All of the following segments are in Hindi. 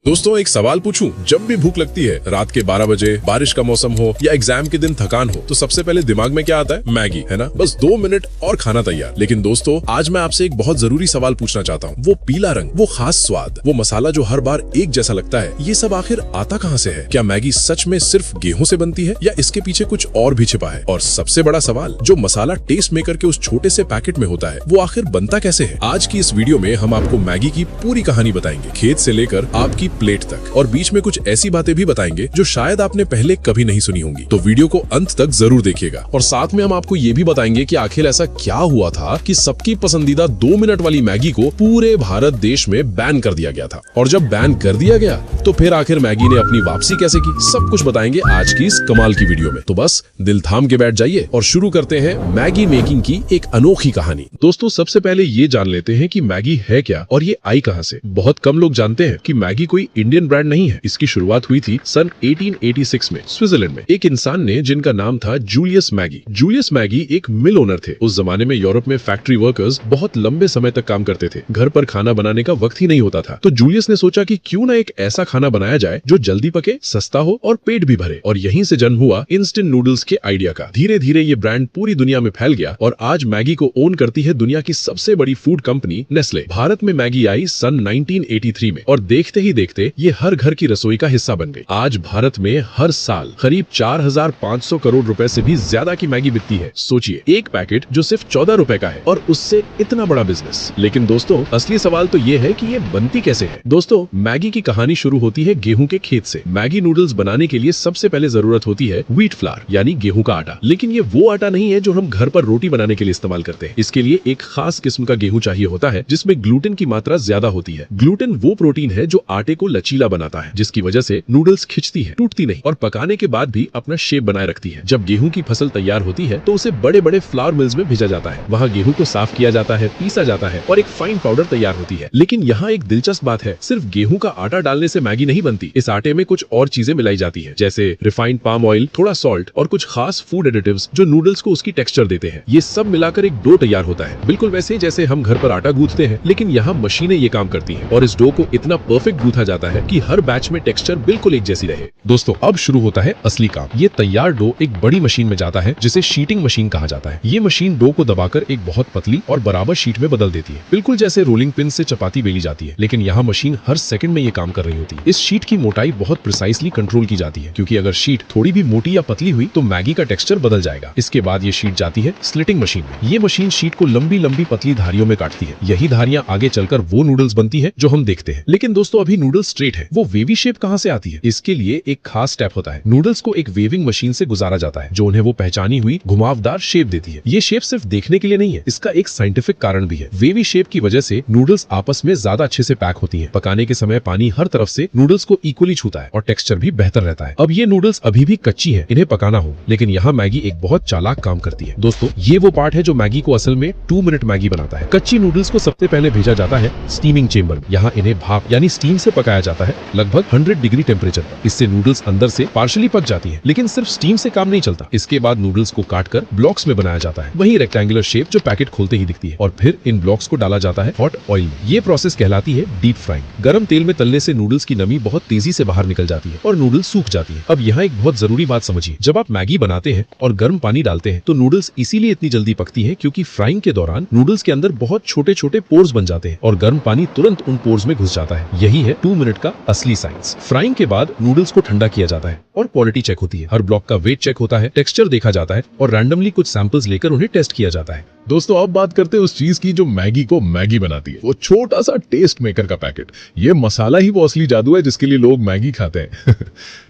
दोस्तों एक सवाल पूछूं, जब भी भूख लगती है रात के 12 बजे, बारिश का मौसम हो या एग्जाम के दिन थकान हो, तो सबसे पहले दिमाग में क्या आता है? मैगी, है ना? बस 2 मिनट और खाना तैयार। लेकिन दोस्तों आज मैं आपसे एक बहुत जरूरी सवाल पूछना चाहता हूँ। वो पीला रंग, वो खास स्वाद, वो मसाला जो हर बार एक जैसा लगता है, ये सब आखिर आता कहाँ से है? क्या मैगी सच में सिर्फ गेहूं से बनती है या इसके पीछे कुछ और भी छिपा है? और सबसे बड़ा सवाल, जो मसाला टेस्ट मेकर के उस छोटे से पैकेट में होता है, वो आखिर बनता कैसे है? आज की इस वीडियो में हम आपको मैगी की पूरी कहानी बताएंगे, खेत से लेकर आपकी प्लेट तक, और बीच में कुछ ऐसी बातें भी बताएंगे जो शायद आपने पहले कभी नहीं सुनी होंगी। तो वीडियो को अंत तक जरूर देखिएगा। और साथ में हम आपको ये भी बताएंगे कि आखिर ऐसा क्या हुआ था कि सबकी पसंदीदा 2 मिनट वाली मैगी को पूरे भारत देश में बैन कर दिया गया था, और जब बैन कर दिया गया तो फिर आखिर मैगी ने अपनी वापसी कैसे की, सब कुछ बताएंगे आज की इस कमाल की वीडियो में। तो बस दिल थाम के बैठ जाइए और शुरू करते हैं मैगी मेकिंग की एक अनोखी कहानी। दोस्तों सबसे पहले ये जान लेते हैं कि मैगी है क्या और ये आई कहां से। बहुत कम लोग जानते हैं कि मैगी कोई इंडियन ब्रांड नहीं है। इसकी शुरुआत हुई थी सन 1886 में स्विट्जरलैंड में एक इंसान ने जिनका नाम था जूलियस मैगी। जूलियस मैगी एक मिल ओनर थे। उस जमाने में यूरोप में फैक्ट्री वर्कर्स बहुत लंबे समय तक काम करते थे। घर पर खाना बनाने का वक्त ही नहीं होता था। तो जूलियस ने सोचा कि क्यों ना एक ऐसा खाना बनाया जाए जो जल्दी पके, सस्ता हो और पेट भी भरे। और यहीं से जन्म हुआ इंस्टेंट नूडल्स के आइडिया का। धीरे धीरे ये ब्रांड पूरी दुनिया में फैल गया और आज मैगी को ओन करती है दुनिया की सबसे बड़ी फूड कंपनी नेस्ले। भारत में मैगी आई सन 1983 में और देखते ही देखते ये हर घर की रसोई का हिस्सा बन गई। आज भारत में हर साल करीब 4500 करोड़ रुपए से भी ज्यादा की मैगी बिकती है। सोचिए, एक पैकेट जो सिर्फ 14 रुपए का है और उससे इतना बड़ा बिजनेस। लेकिन दोस्तों असली सवाल तो ये है कि ये बनती कैसे है। दोस्तों मैगी की कहानी शुरू होती है गेहूं के खेत से। मैगी नूडल्स बनाने के लिए सबसे पहले जरूरत होती है व्हीट फ्लावर यानी गेहूं का आटा। लेकिन ये वो आटा नहीं है जो हम घर पर रोटी बनाने के लिए इस्तेमाल करते हैं। इसके लिए एक खास किस्म का गेहूं चाहिए होता है जिसमें ग्लूटेन की मात्रा ज्यादा होती है। ग्लूटेन वो प्रोटीन है जो आटे को लचीला बनाता है, जिसकी वजह से नूडल्स खिंचती है, टूटती नहीं और पकाने के बाद भी अपना शेप बनाए रखती है। जब गेहूं की फसल तैयार होती है तो उसे बड़े बड़े फ्लावर मिल्स में भेजा जाता है। वहाँ गेहूं को साफ किया जाता है, पीसा जाता है और एक फाइन पाउडर तैयार होती है। लेकिन यहाँ एक दिलचस्प बात है, सिर्फ गेहूं का आटा डालने से मैगी नहीं बनती। इस आटे में कुछ और चीजें मिलाई जाती है, जैसे रिफाइंड पाम ऑयल, थोड़ा सॉल्ट और कुछ खास फूड एडिटिव्स जो नूडल्स को उसकी टेक्सचर देते हैं। ये सब मिलाकर एक डो तैयार होता है, बिल्कुल वैसे जैसे हम घर पर आटा गूंथते हैं। लेकिन यहाँ मशीनें ये काम करती हैं और इस डो को इतना परफेक्ट गूंथा जाता है कि हर बैच में टेक्सचर बिल्कुल एक जैसी रहे। दोस्तों अब शुरू होता है असली काम। ये तैयार डो एक बड़ी मशीन में जाता है जिसे शीटिंग मशीन कहा जाता है। ये मशीन डो को दबाकर एक बहुत पतली और बराबर शीट में बदल देती है, बिल्कुल जैसे रोलिंग पिन से चपाती बेली जाती है। लेकिन यहाँ मशीन हर सेकंड में ये काम कर रही होती है। इस शीट की मोटाई बहुत प्रिसाइसली कंट्रोल की जाती है, क्योंकि अगर शीट थोड़ी भी मोटी या पतली हुई तो मैगी का टेक्सचर बदल जाएगा। इसके बाद ये शीट जाती है स्लिटिंग मशीन में। ये मशीन शीट को लंबी लंबी पतली धारियों में काटती है। यही धारियां आगे चलकर वो नूडल्स बनती है जो हम देखते हैं। लेकिन दोस्तों अभी नूडल्स स्ट्रेट है, वो वेवी शेप कहाँ से आती है? इसके लिए एक खास स्टेप होता है। नूडल्स को एक वेविंग मशीन से गुजारा जाता है जो उन्हें वो पहचानी हुई घुमावदार शेप देती है। ये शेप सिर्फ देखने के लिए नहीं है, इसका एक साइंटिफिक कारण भी है। वेवी शेप की वजह से नूडल्स आपस में ज्यादा अच्छे से पैक होती हैं। पकाने के समय पानी हर तरफ से नूडल्स को इक्वली छूता है और टेक्सचर भी बेहतर रहता है। अब ये नूडल्स अभी भी कच्ची है, इन्हें पकाना हो। लेकिन यहाँ मैगी एक बहुत चालाक काम करती है। दोस्तों ये वो पार्ट है जो मैगी को असल में 2 मिनट मैगी बनाता है। कच्ची नूडल्स को सबसे पहले भेजा जाता है स्टीमिंग चेंबर में। यहाँ इन्हें भाप यानी स्टीम से पकाया जाता है, लगभग 100 डिग्री टेम्परेचर पर। इससे नूडल्स अंदर से पार्शली पक जाती है। लेकिन सिर्फ स्टीम से काम नहीं चलता। इसके बाद नूडल्स को काटकर ब्लॉक्स में बनाया जाता है, वही रेक्टेंगुलर शेप जो पैकेट खोलते ही दिखती है। और फिर इन ब्लॉक्स को डाला जाता है हॉट ऑयल में। ये प्रोसेस कहलाती है डीप फ्राइंग। गर्म तेल में तलने से नूडल्स की नमी बहुत तेजी से बाहर निकल जाती है और नूडल्स सूख जाती है। अब यहाँ एक बहुत जरूरी बात समझिए, जब आप मैगी बनाते हैं और गर्म पानी डालते हैं तो नूडल्स इसीलिए इतनी जल्दी पकती है क्योंकि फ्राइंग के दौरान नूडल्स के अंदर बहुत छोटे छोटे पोर्स बन जाते हैं और गर्म पानी तुरंत उन पोर्स में घुस जाता है। यही है 2 मिनट का असली साइंस। फ्राइंग के बाद नूडल्स को ठंडा किया जाता है और क्वालिटी चेक होती है। हर ब्लॉक का वेट चेक होता है, टेक्सचर देखा जाता है और रैंडमली कुछ सैंपल्स लेकर उन्हें टेस्ट किया जाता है। दोस्तों अब बात करते हैं उस चीज की जो मैगी को मैगी बनाती है, वो छोटा सा टेस्ट मेकर का पैकेट। ये मसाला ही वो असली जादू है जिसके लिए लोग मैगी खाते हैं।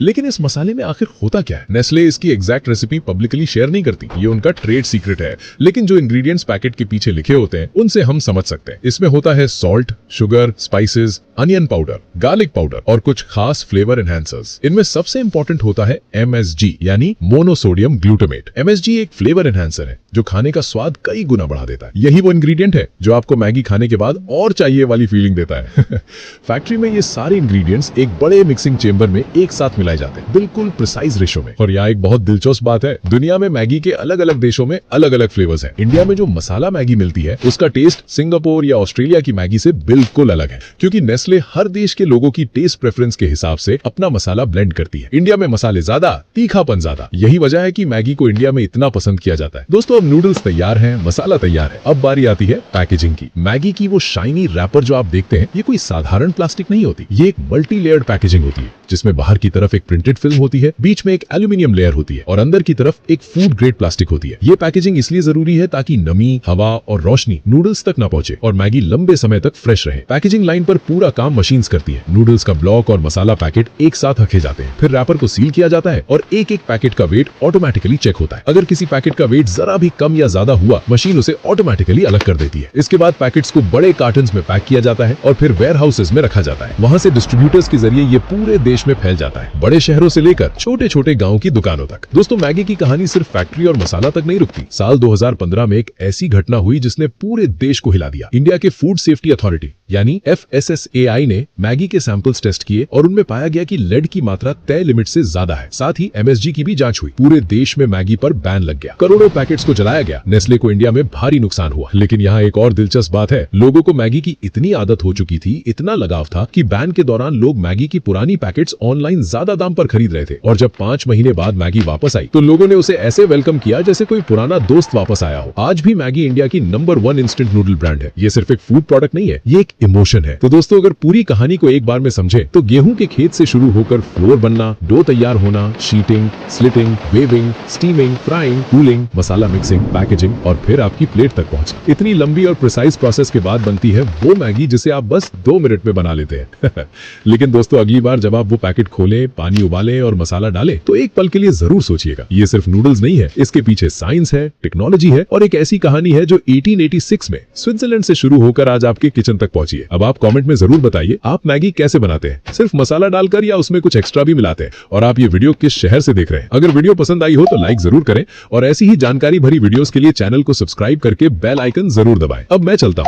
लेकिन इस मसाले में आखिर होता क्या है? नेस्ले इसकी एग्जैक्ट रेसिपी पब्लिकली शेयर नहीं करती, ये उनका ट्रेड सीक्रेट है। लेकिन जो इंग्रेडिएंट्स पैकेट के पीछे लिखे होते हैं उनसे हम समझ सकते हैं। इसमें होता है salt, sugar, spices, onion powder, garlic powder और कुछ खास फ्लेवर एनहांसर्स। इनमें सबसे इंपॉर्टेंट होता है MSG यानी मोनोसोडियम ग्लूटामेट। MSG एक फ्लेवर एनहांसर है जो खाने का स्वाद कई गुना बढ़ा देता है। यही वो इंग्रेडिएंट है जो आपको मैगी खाने के बाद और चाहिए वाली फीलिंग देता है। फैक्ट्री में ये सारे इंग्रेडिएंट्स इंग्रेडिएंट्स एक बड़े मिक्सिंग चेंबर में एक साथ मिलाए जाते हैं, बिल्कुल प्रिसाइज रेशो में। और यहाँ एक बहुत दिलचस्प बात है, दुनिया में मैगी के अलग अलग देशों में अलग अलग फ्लेवर्स हैं। इंडिया में जो मसाला मैगी मिलती है उसका टेस्ट सिंगापुर या ऑस्ट्रेलिया की मैगी से बिल्कुल अलग है, क्योंकि नेस्ले हर देश के लोगों की टेस्ट प्रेफरेंस के हिसाब से अपना मसाला ब्लेंड करती है। इंडिया में मसाले ज्यादा, तीखापन ज्यादा, यही वजह है कि मैगी को इंडिया में इतना पसंद किया जाता है। दोस्तों, अब नूडल्स तैयार हैं, मसाला तैयार है, अब बारी आती है पैकेजिंग की। मैगी की वो शाइनी रैपर जो आप देखते हैं, ये कोई साधारण प्लास्टिक नहीं होती, ये एक मल्टी लेयर्ड पैकेजिंग होती है, जिसमें बाहर की तरफ एक प्रिंटेड फिल्म होती है, बीच में एक एल्यूमिनियम लेयर होती है और अंदर की तरफ एक फूड ग्रेड प्लास्टिक होती है। ये पैकेजिंग इसलिए जरूरी है ताकि नमी, हवा और रोशनी नूडल्स तक न पहुंचे और मैगी लंबे समय तक फ्रेश रहे। पैकेजिंग लाइन पर पूरा काम मशीन्स करती है। नूडल्स का ब्लॉक और मसाला पैकेट एक साथ रखे जाते हैं, फिर रैपर को सील किया जाता है और एक एक पैकेट का वेट ऑटोमेटिकली चेक होता है। अगर किसी पैकेट का वेट जरा भी कम या ज्यादा हुआ, मशीन उसे ऑटोमेटिकली अलग कर देती है। इसके बाद पैकेट्स को बड़े कार्टन्स में पैक किया जाता है और फिर वेयर हाउसेज में रखा जाता है। वहां से डिस्ट्रीब्यूटर्स के जरिए ये पूरे देश में फैल जाता है, बड़े शहरों से लेकर छोटे छोटे गाँव की दुकानों तक। दोस्तों, मैगी की कहानी सिर्फ फैक्ट्री और मसाला तक नहीं रुकती। साल 2015 में एक ऐसी घटना हुई जिसने पूरे देश को हिला दिया। इंडिया के फूड सेफ्टी अथॉरिटी यानी FSSAI ने मैगी के सैंपल्स टेस्ट किए और उनमें पाया गया कि लेड की मात्रा तय लिमिट से ज्यादा है। साथ ही MSG की भी जांच हुई। पूरे देश में मैगी पर बैन लग गया, करोड़ों पैकेट्स को जलाया गया। नेस्ले को इंडिया में भारी नुकसान हुआ। लेकिन यहाँ एक और दिलचस्प बात है, लोगों को मैगी की इतनी आदत हो चुकी थी, इतना लगाव था कि बैन के दौरान लोग मैगी की पुरानी पैकेट्स ऑनलाइन ज्यादा दाम पर खरीद रहे थे। और जब 5 महीने बाद मैगी वापस आई तो लोगों ने उसे ऐसे वेलकम किया जैसे कोई पुराना दोस्त वापस आया हो। आज भी मैगी इंडिया की नंबर 1 इंस्टेंट नूडल ब्रांड है। ये सिर्फ एक फूड प्रोडक्ट नहीं है, ये एक इमोशन है। तो दोस्तों, अगर पूरी कहानी को एक बार में समझे तो गेहूं के खेत से शुरू होकर फ्लोर बनना, डो तैयार होना, sheeting, slitting, waving, steaming, frying, cooling, masala mixing, packaging और फिर आपकी प्लेट तक पहुंचना, इतनी लंबी और प्रिसाइज प्रोसेस के बाद बनती है वो मैगी जिसे आप बस 2 मिनट में बना लेते हैं। लेकिन दोस्तों, अगली बार जब आप वो पैकेट खोलें, पानी उबालें और मसाला डालें तो एक पल के लिए जरूर सोचिएगा, ये सिर्फ नूडल्स नहीं है, इसके पीछे साइंस है, टेक्नोलॉजी है और एक ऐसी कहानी है जो 1886 में स्विट्जरलैंड से शुरू होकर आज आपके किचन तक पहुंची है। अब आप कमेंट में जरूर बताइए, आप मैगी कैसे बनाते हैं? सिर्फ मसाला डालकर या उसमें कुछ एक्स्ट्रा भी मिलाते हैं? और आप ये वीडियो किस शहर से देख रहे हैं? अगर वीडियो पसंद आई हो तो लाइक जरूर करें और ऐसी ही जानकारी भरी वीडियोस के लिए चैनल को सब्सक्राइब करके बेल आइकन जरूर दबाएं। अब मैं चलता हूं।